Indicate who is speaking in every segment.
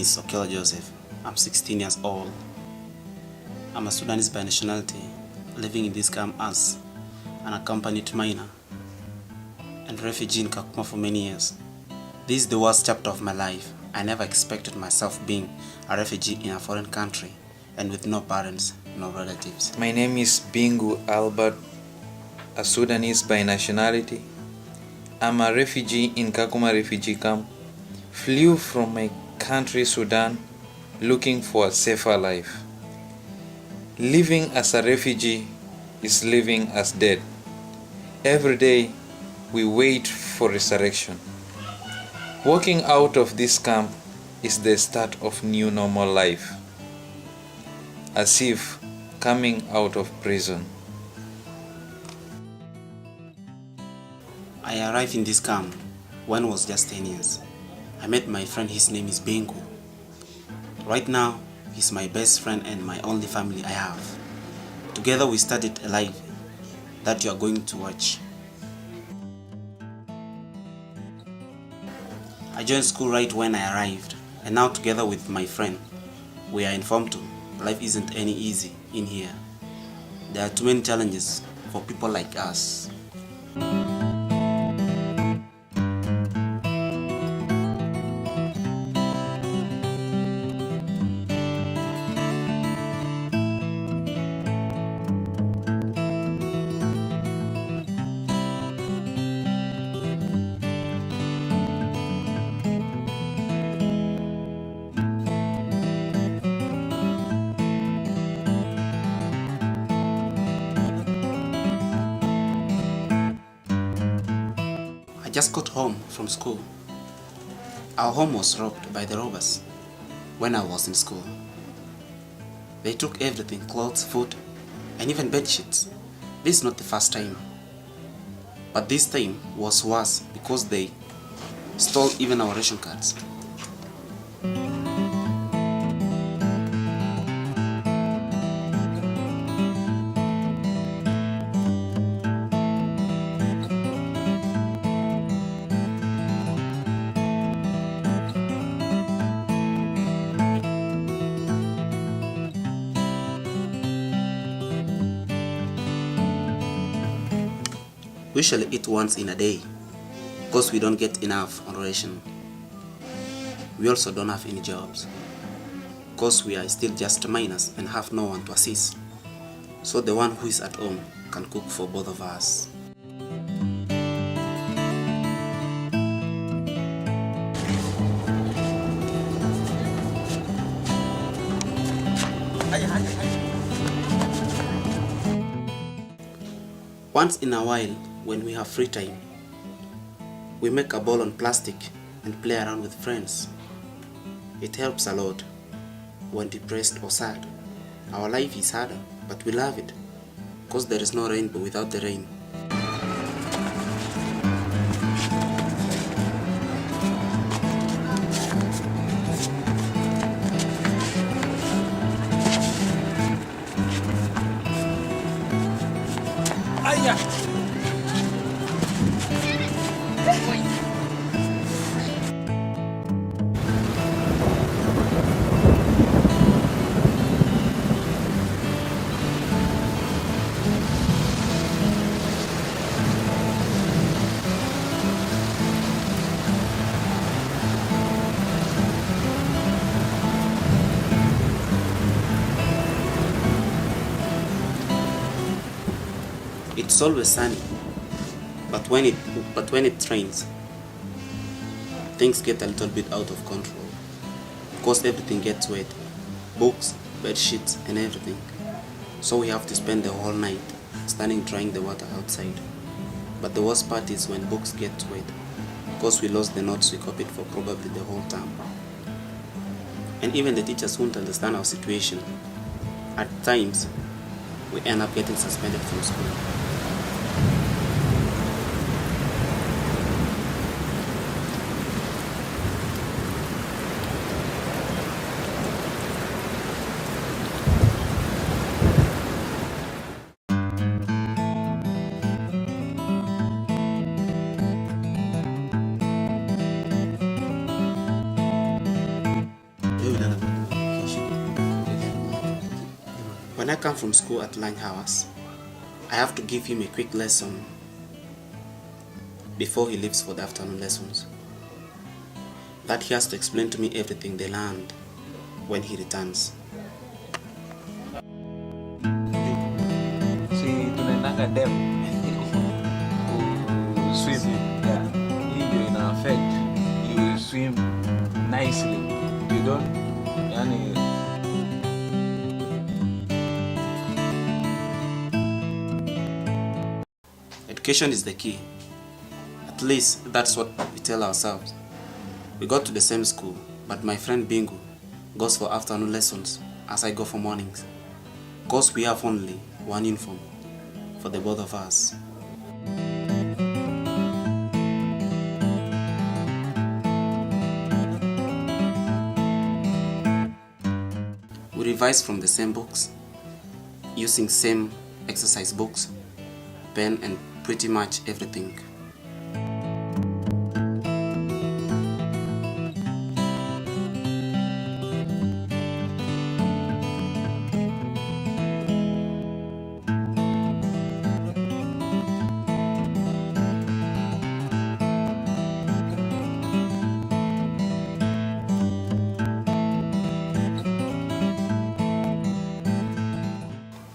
Speaker 1: is Okelo Joseph. I'm 16 years old. I'm a Sudanese by nationality, living in this camp as an accompanied minor and refugee in Kakuma for many years. This is the worst chapter of my life. I never expected myself being a refugee in a foreign country and with no parents, no relatives.
Speaker 2: My name is Bingu Albert, a Sudanese by nationality. I'm a refugee in Kakuma Refugee camp. Flew from my country Sudan looking for a safer life. Living as a refugee is living as dead. Every day we wait for resurrection. Walking out of this camp is the start of new normal life, as if coming out of prison.
Speaker 1: I arrived in this camp when I was just 10 years. I met my friend, his name is Bingu. Right now, he's my best friend and my only family I have. Together we started a life that you are going to watch. I joined school right when I arrived, and now together with my friend, we are informed to life isn't any easy in here. There are too many challenges for people like us. I just got home from school. Our home was robbed by the robbers when I was in school. They took everything, clothes, food, and even bed sheets. This is not the first time. But this time was worse because they stole even our ration cards. We usually eat once in a day because we don't get enough on ration. We also don't have any jobs because we are still just minors and have no one to assist. So the one who is at home can cook for both of us. Once in a while, when we have free time, we make a ball on plastic and play around with friends. It helps a lot when depressed or sad. Our life is harder, but we love it because there is no rainbow without the rain. It's always sunny, but when it rains, things get a little bit out of control because everything gets wet, books, bed sheets and everything. So we have to spend the whole night standing drying the water outside. But the worst part is when books get wet because we lost the notes we copied for probably the whole term. And even the teachers won't understand our situation. At times, we end up getting suspended from school. When I come from school at lunch hours, I have to give him a quick lesson before he leaves for the afternoon lessons. That he has to explain to me everything they learned when he returns.
Speaker 3: Si tunaendanga dem swim, yeah, hiyo ina affect you swim nicely. You don't, yani
Speaker 1: Education is the key. At least that's what we tell ourselves. We go to the same school, but my friend Bingu goes for afternoon lessons as I go for mornings. Because we have only one uniform for the both of us. We revise from the same books, using same exercise books, pen and pretty much everything.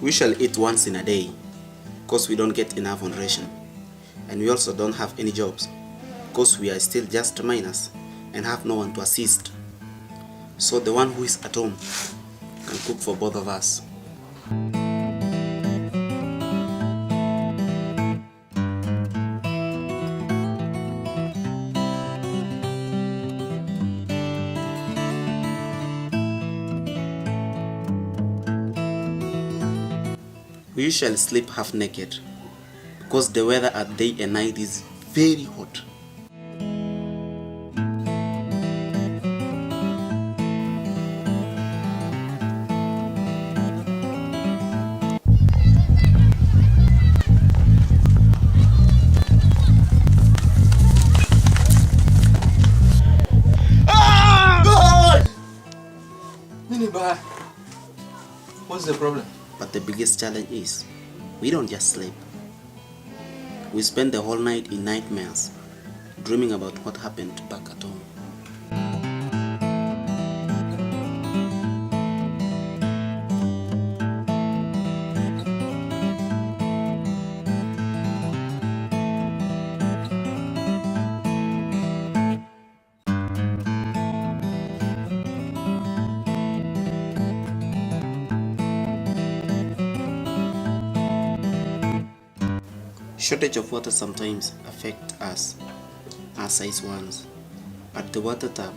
Speaker 1: We shall eat once in a day, because we don't get enough on ration. And we also don't have any jobs, because we are still just minors and have no one to assist. So the one who is at home can cook for both of us. We usually sleep half naked because the weather at day and night is very hot.
Speaker 3: what's the problem?
Speaker 1: But the biggest challenge is, we don't just sleep. We spend the whole night in nightmares, dreaming about what happened back at home. Shortage of water sometimes affect us as size ones. At the water tap,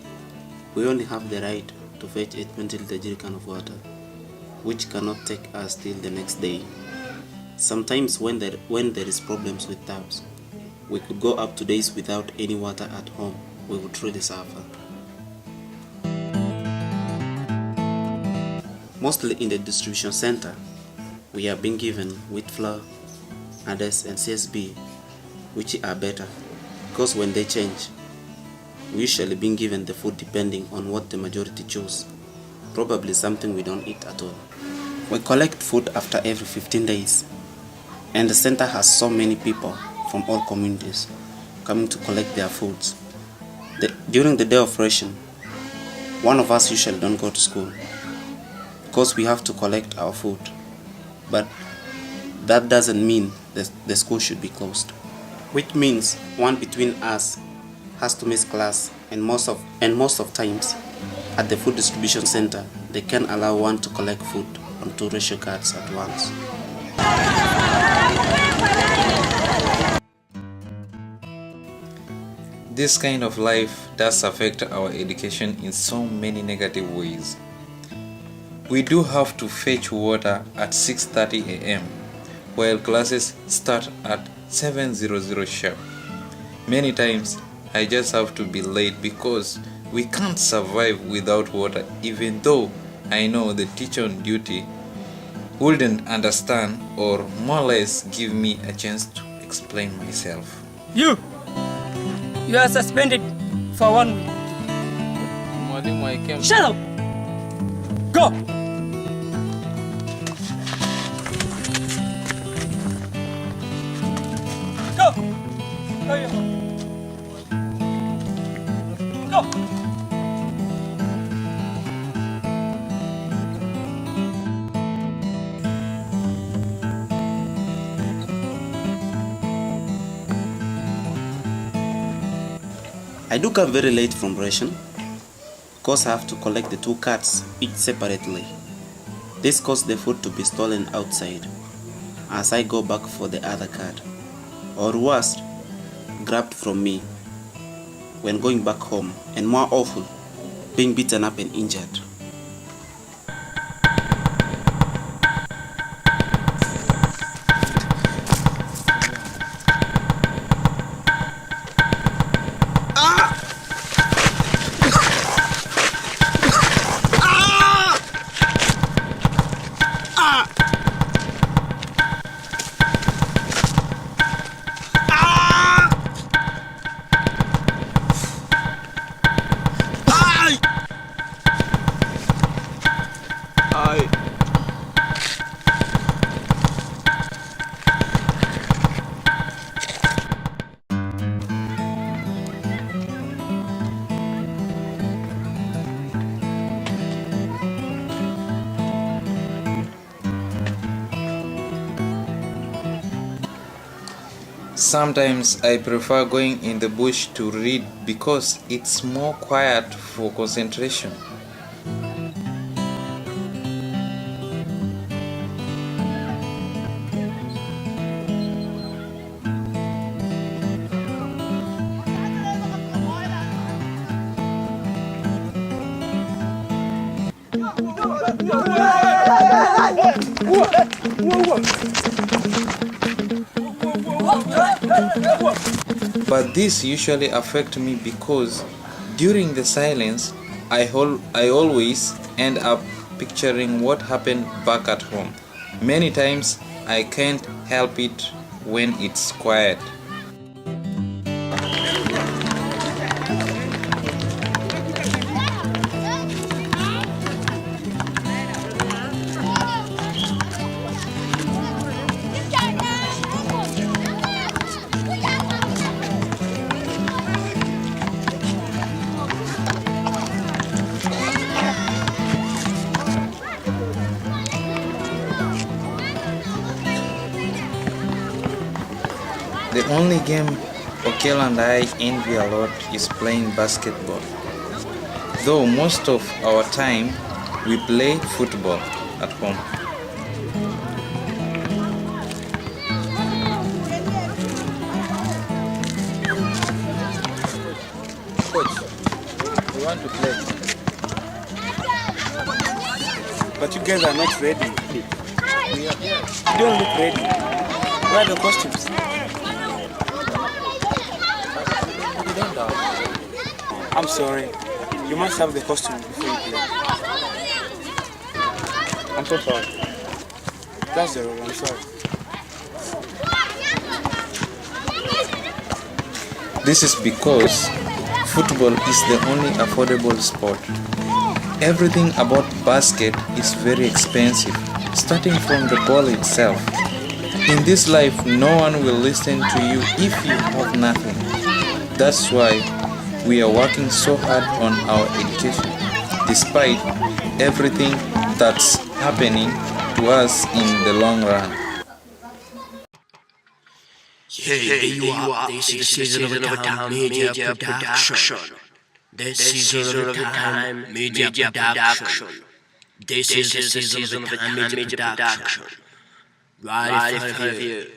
Speaker 1: we only have the right to fetch a 20-liter jerrycan of water, which cannot take us till the next day. Sometimes when there is problems with taps, we could go up to days without any water at home. We would really suffer. Mostly in the distribution center, we are being given wheat flour, ADES and CSB, which are better, because when they change, we usually being given the food depending on what the majority choose, probably something we don't eat at all. We collect food after every 15 days, and the center has so many people from all communities coming to collect their foods. During the day of ration, one of us usually don't go to school, because we have to collect our food, but that doesn't mean the school should be closed, which means one between us has to miss class, and most of times at the food distribution center they can allow one to collect food on 2 ration cards at once.
Speaker 2: This kind of life does affect our education in so many negative ways. We do have to fetch water at 6:30 a.m. while classes start at 7:00 sharp. Many times I just have to be late because we can't survive without water, even though I know the teacher on duty wouldn't understand or more or less give me a chance to explain myself.
Speaker 4: You are suspended for 1 week.
Speaker 3: Mwalimu, I came.
Speaker 4: Shut up! Go! Go! Go, you go!
Speaker 1: I do come very late from ration because I have to collect the two carts each separately. This caused the food to be stolen outside as I go back for the other cart, or worse, grabbed from me when going back home, and more awful, being beaten up and injured.
Speaker 2: Sometimes I prefer going in the bush to read because it's more quiet for concentration. But this usually affects me because during the silence, I always end up picturing what happened back at home. Many times I can't help it when it's quiet. The only game Okel and I envy a lot is playing basketball. Though most of our time we play football at home.
Speaker 4: Coach, we want to play. But you guys are not ready. You don't look ready. Where are the costumes? I'm sorry. You must have the costume before you play. I'm so sorry. That's the rule, I'm sorry.
Speaker 2: This is because football is the only affordable sport. Everything about basket is very expensive, starting from the ball itself. In this life, no one will listen to you if you have nothing. That's why we are working so hard on our education, despite everything that's happening to us in the long run.
Speaker 5: Hey, there you are. This is the season of time media production. This season of time media production. This is the season of time media production. Right in front of you.